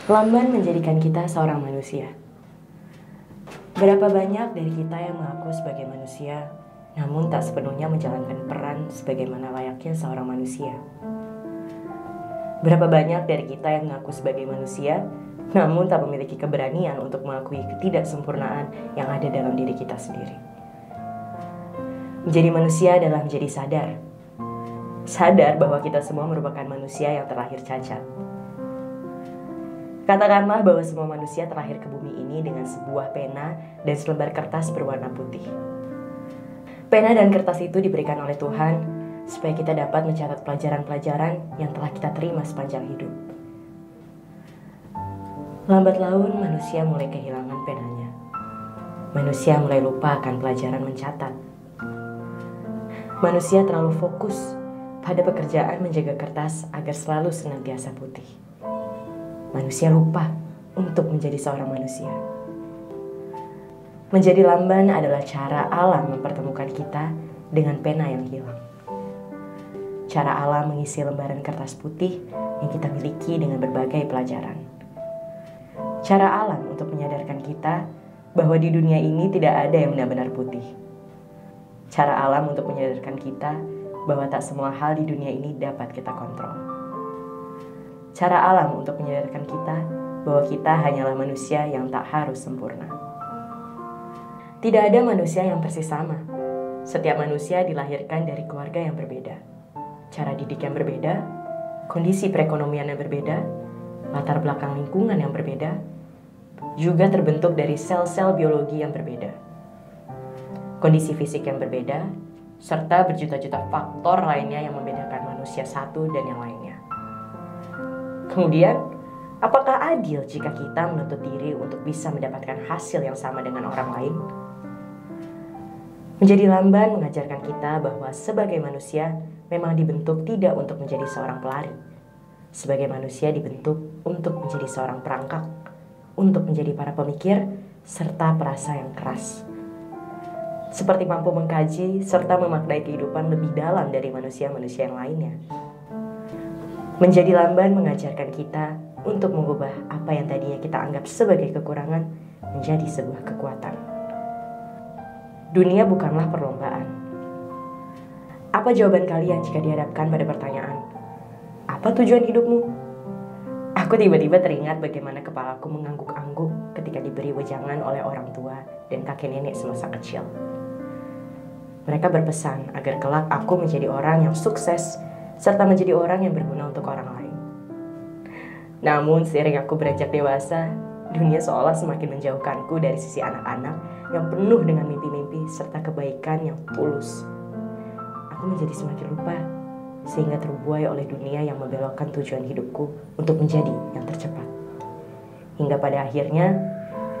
Lamban menjadikan kita seorang manusia. Berapa banyak dari kita yang mengaku sebagai manusia, namun tak sepenuhnya menjalankan peran sebagaimana layaknya seorang manusia. Berapa banyak dari kita yang mengaku sebagai manusia, namun tak memiliki keberanian untuk mengakui ketidaksempurnaan yang ada dalam diri kita sendiri. Menjadi manusia adalah menjadi sadar. Sadar bahwa kita semua merupakan manusia yang terlahir cacat. Katakanlah bahwa semua manusia terlahir ke bumi ini dengan sebuah pena dan selembar kertas berwarna putih. Pena dan kertas itu diberikan oleh Tuhan supaya kita dapat mencatat pelajaran-pelajaran yang telah kita terima sepanjang hidup. Lambat laun manusia mulai kehilangan penanya. Manusia mulai lupa akan pelajaran mencatat. Manusia terlalu fokus pada pekerjaan menjaga kertas agar selalu senantiasa putih. Manusia lupa untuk menjadi seorang manusia. Menjadi lamban adalah cara alam mempertemukan kita dengan pena yang hilang. Cara alam mengisi lembaran kertas putih yang kita miliki dengan berbagai pelajaran. Cara alam untuk menyadarkan kita bahwa di dunia ini tidak ada yang benar-benar putih. Cara alam untuk menyadarkan kita bahwa tak semua hal di dunia ini dapat kita kontrol. Cara alam untuk menyadarkan kita bahwa kita hanyalah manusia yang tak harus sempurna. Tidak ada manusia yang persis sama. Setiap manusia dilahirkan dari keluarga yang berbeda. Cara didik yang berbeda, kondisi perekonomian yang berbeda, latar belakang lingkungan yang berbeda, juga terbentuk dari sel-sel biologi yang berbeda. Kondisi fisik yang berbeda, serta berjuta-juta faktor lainnya yang membedakan manusia satu dan yang lainnya. Kemudian, apakah adil jika kita menuntut diri untuk bisa mendapatkan hasil yang sama dengan orang lain? Menjadi lamban mengajarkan kita bahwa sebagai manusia memang dibentuk tidak untuk menjadi seorang pelari. Sebagai manusia dibentuk untuk menjadi seorang perangkap, untuk menjadi para pemikir, serta perasa yang keras. Seperti mampu mengkaji serta memaknai kehidupan lebih dalam dari manusia-manusia yang lainnya. Menjadi lamban mengajarkan kita untuk mengubah apa yang tadinya kita anggap sebagai kekurangan menjadi sebuah kekuatan. Dunia bukanlah perlombaan. Apa jawaban kalian jika dihadapkan pada pertanyaan, apa tujuan hidupmu? Aku tiba-tiba teringat bagaimana kepalaku mengangguk-angguk ketika diberi wejangan oleh orang tua dan kakek nenek semasa kecil. Mereka berpesan agar kelak aku menjadi orang yang sukses serta menjadi orang yang berguna untuk orang lain. Namun seiring aku beranjak dewasa, dunia seolah semakin menjauhkanku dari sisi anak-anak yang penuh dengan mimpi-mimpi serta kebaikan yang tulus. Aku menjadi semakin lupa, sehingga terbuai oleh dunia yang membelokkan tujuan hidupku untuk menjadi yang tercepat. Hingga pada akhirnya,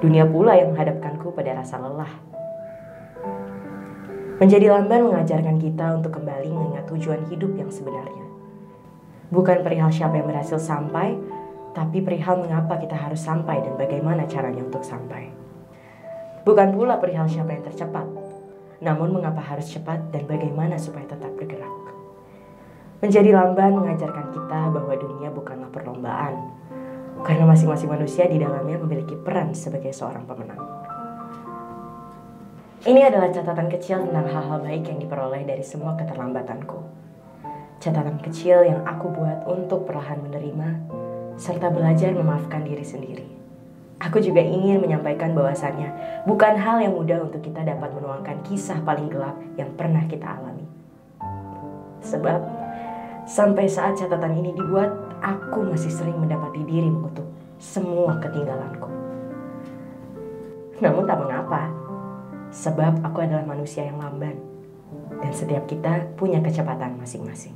dunia pula yang menghadapkanku pada rasa lelah. Menjadi lamban mengajarkan kita untuk kembali mengingat tujuan hidup yang sebenarnya. Bukan perihal siapa yang berhasil sampai, tapi perihal mengapa kita harus sampai dan bagaimana caranya untuk sampai. Bukan pula perihal siapa yang tercepat, namun mengapa harus cepat dan bagaimana supaya tetap bergerak. Menjadi lamban mengajarkan kita bahwa dunia bukanlah perlombaan, karena masing-masing manusia di dalamnya memiliki peran sebagai seorang pemenang. Ini adalah catatan kecil tentang hal-hal baik yang diperoleh dari semua keterlambatanku. Catatan kecil yang aku buat untuk perlahan menerima, serta belajar memaafkan diri sendiri. Aku juga ingin menyampaikan bahwasannya bukan hal yang mudah untuk kita dapat menuangkan kisah paling gelap yang pernah kita alami. Sebab, sampai saat catatan ini dibuat, aku masih sering mendapati diri mengutuk semua ketinggalanku. Namun tak mengapa. Sebab aku adalah manusia yang lamban, dan setiap kita punya kecepatan masing-masing.